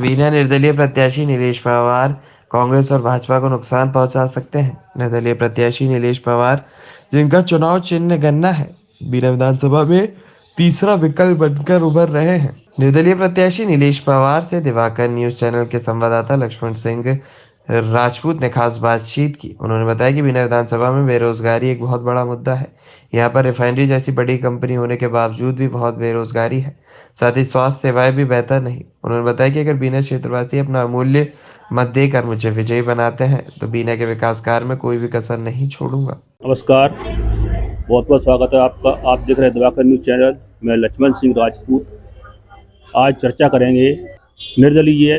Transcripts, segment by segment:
वीना निर्दलीय प्रत्याशी नीलेश पवार कांग्रेस और भाजपा को नुकसान पहुंचा सकते हैं। निर्दलीय प्रत्याशी नीलेश पवार, जिनका चुनाव चिन्ह गन्ना है, बीना विधानसभा में तीसरा विकल्प बनकर उभर रहे हैं। निर्दलीय प्रत्याशी नीलेश पवार से दिवाकर न्यूज चैनल के संवाददाता लक्ष्मण सिंह राजपूत ने खास बातचीत की। उन्होंने बताया कि बीना विधानसभा में बेरोजगारी एक बहुत बड़ा मुद्दा है। यहाँ पर रिफाइनरी जैसी बड़ी कंपनी होने के बावजूद भी बहुत बेरोजगारी है। साथ ही स्वास्थ्य सेवाएं भी बेहतर नहीं। उन्होंने बताया कि अगर बीना क्षेत्रवासी अपना अमूल्य मत देकर मुझे विजयी बनाते हैं तो बीना के विकास कार्य में कोई भी कसर नहीं छोड़ूंगा। नमस्कार, बहुत बहुत स्वागत है आपका। आप देख रहे हैं दिवाकर न्यूज चैनल। मैं लक्ष्मण सिंह राजपूत। आज चर्चा करेंगे निर्दलीय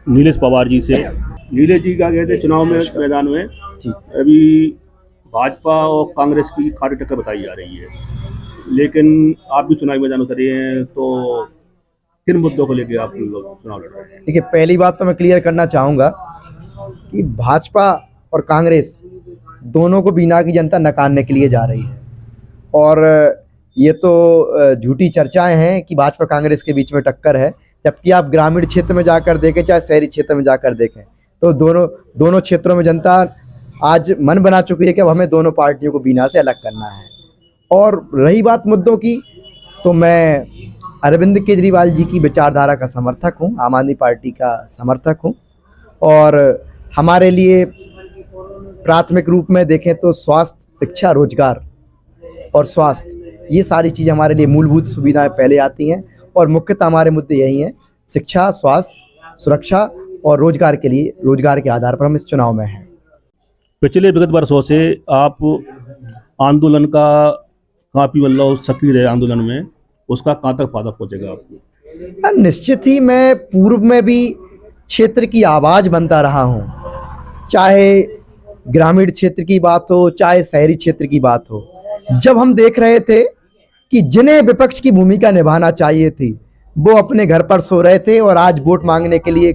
नीलेश पवार जी से। नीलेश जी का कहते हैं चुनाव में मैदान में अभी भाजपा और कांग्रेस की खाड़ी टक्कर बताई जा रही है, लेकिन आप भी चुनावी मैदान उतरे हैं, तो किन मुद्दों को लेकर आप लोग चुनाव लड़ रहे हैं? देखिए, पहली बात तो मैं क्लियर करना चाहूँगा कि भाजपा और कांग्रेस दोनों को बीना की जनता नकारने के लिए जा रही है। और ये तो झूठी चर्चाएं हैं कि भाजपा कांग्रेस के बीच में टक्कर है, जबकि आप ग्रामीण क्षेत्र में जाकर देखें चाहे शहरी क्षेत्र में जाकर देखें तो दोनों क्षेत्रों में जनता आज मन बना चुकी है कि अब हमें दोनों पार्टियों को बीना से अलग करना है। और रही बात मुद्दों की, तो मैं अरविंद केजरीवाल जी की विचारधारा का समर्थक हूँ, आम आदमी पार्टी का समर्थक हूँ। और हमारे लिए प्राथमिक रूप में देखें तो स्वास्थ्य, शिक्षा, रोजगार और स्वास्थ्य, ये सारी चीज़ें हमारे लिए मूलभूत सुविधाएं पहले आती हैं। और मुख्यतः हमारे मुद्दे यही हैं, शिक्षा, स्वास्थ्य, सुरक्षा और रोजगार के लिए, रोजगार के आधार पर हम इस चुनाव में हैं। पिछले विगत वर्षों से आप आंदोलन का काफ़ी सक्रिय रहे आंदोलन में, उसका कहाँ तक फायदा पहुँचेगा आपको? निश्चित ही मैं पूर्व में भी क्षेत्र की आवाज़ बनता रहा हूँ, चाहे ग्रामीण क्षेत्र की बात हो चाहे शहरी क्षेत्र की बात हो। जब हम देख रहे थे कि जिन्हें विपक्ष की भूमिका निभाना चाहिए थी वो अपने घर पर सो रहे थे, और आज वोट मांगने के लिए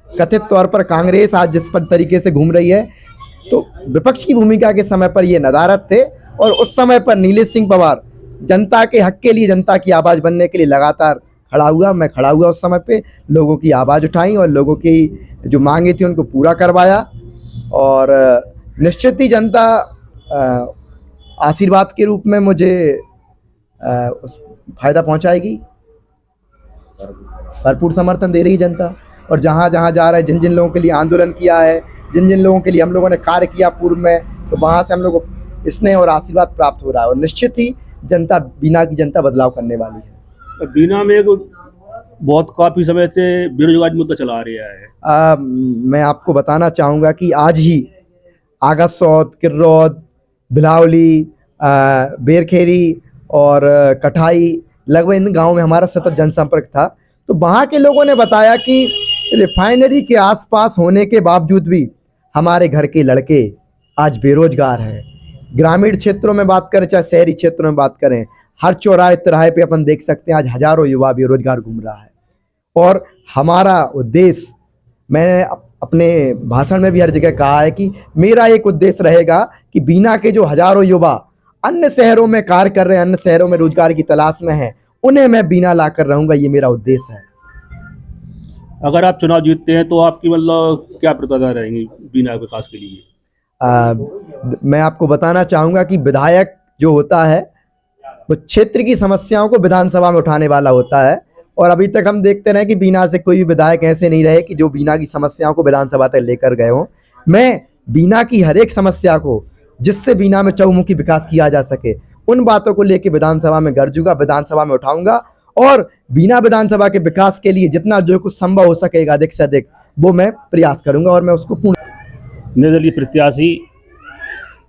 कथित तौर पर कांग्रेस आज जिस पर तरीके से घूम रही है, तो विपक्ष की भूमिका के समय पर ये नदारत थे। और उस समय पर नीलेश सिंह पवार जनता के हक के लिए, जनता की आवाज़ बनने के लिए लगातार खड़ा हुआ। मैं खड़ा हुआ उस समय पे, लोगों की आवाज़ उठाई और लोगों की जो मांगे थी उनको पूरा करवाया। और निश्चित ही जनता आशीर्वाद के रूप में मुझे उस फायदा पहुंचाएगी। भरपूर समर्थन दे रही जनता, और जहां जहां जा रहा है, जिन जिन लोगों के लिए आंदोलन किया है, जिन जिन लोगों के लिए हम लोगों ने कार्य किया पूर्व में, तो वहां से हम लोगों को स्नेह और आशीर्वाद प्राप्त हो रहा है। और निश्चित ही जनता, बीना की जनता बदलाव करने वाली है। बीना में बहुत काफ़ी समय से बेरोजगारी मुद्दा चला आ रहा है। मैं आपको बताना चाहूँगा कि आज ही आगसौद, किर्रौद, भिलावली, बेरखेरी और कठाई, लगभग इन गाँव में हमारा सतत जनसंपर्क था। तो वहाँ के लोगों ने बताया कि रिफाइनरी के आसपास होने के बावजूद भी हमारे घर के लड़के आज बेरोजगार हैं। ग्रामीण क्षेत्रों में बात करें चाहे शहरी क्षेत्रों में बात करें, हर चौराहे तिराहे पे अपन देख सकते हैं आज हजारों युवा बेरोजगार घूम रहा है। और हमारा उद्देश्य, मैंने अपने भाषण में भी हर जगह कहा है कि मेरा एक उद्देश्य रहेगा कि बीना के जो हजारों युवा अन्य शहरों में कार्य कर रहे हैं, अन्य शहरों में रोजगार की तलाश में हैं, उन्हें मैं बीना ला कर रहूँगा। ये मेरा उद्देश्य है। अगर आप चुनाव जीतते हैं तो आपकी क्या प्रतिबद्धता रहेंगी बीना विकास के लिए? मैं आपको बताना चाहूँगा कि विधायक जो होता है वो क्षेत्र की समस्याओं को विधानसभा में उठाने वाला होता है। और अभी तक हम देखते रहे कि बीना से कोई भी विधायक ऐसे नहीं रहे कि जो बीना की समस्याओं को विधानसभा तक लेकर गए हों। मैं बीना की हर एक समस्या को, जिससे बीना में चहुमुखी विकास किया जा सके, उन बातों को लेकर विधानसभा में गरजूंगा, विधानसभा में उठाऊंगा। और बीना विधानसभा के विकास के लिए जितना जो कुछ संभव हो सकेगा अधिक से अधिक, वो मैं प्रयास करूंगा और मैं उसको पूर्ण। निर्दलीय प्रत्याशी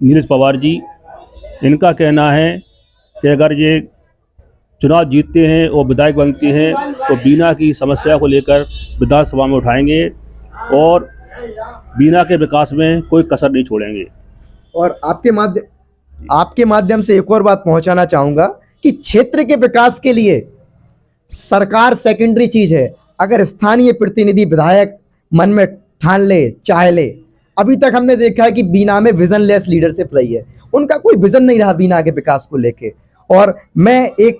नीलेश पवार जी, इनका कहना है कि अगर ये चुनाव जीतते हैं और विधायक बनते हैं तो बीना की समस्या को लेकर विधानसभा में उठाएंगे और बीना के विकास में कोई कसर नहीं छोड़ेंगे। और आपके माध्यम से एक और बात पहुंचाना चाहूँगा कि क्षेत्र के विकास के लिए सरकार सेकेंडरी चीज़ है। अगर स्थानीय प्रतिनिधि, विधायक मन में ठान ले, चाह ले। अभी तक हमने देखा है कि बीना में विजनलेस लीडरशिप रही है, उनका कोई विजन नहीं रहा बीना के विकास को लेके। और मैं एक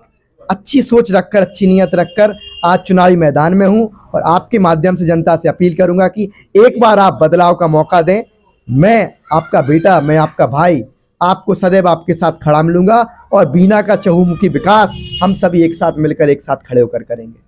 अच्छी सोच रखकर, अच्छी नीयत रखकर आज चुनावी मैदान में हूं और आपके माध्यम से जनता से अपील करूंगा कि एक बार आप बदलाव का मौका दें। मैं आपका बेटा, मैं आपका भाई, आपको सदैव आपके साथ खड़ा मिलूंगा और बीना का चहुमुखी विकास हम सभी एक साथ मिलकर एक साथ खड़े होकर करेंगे।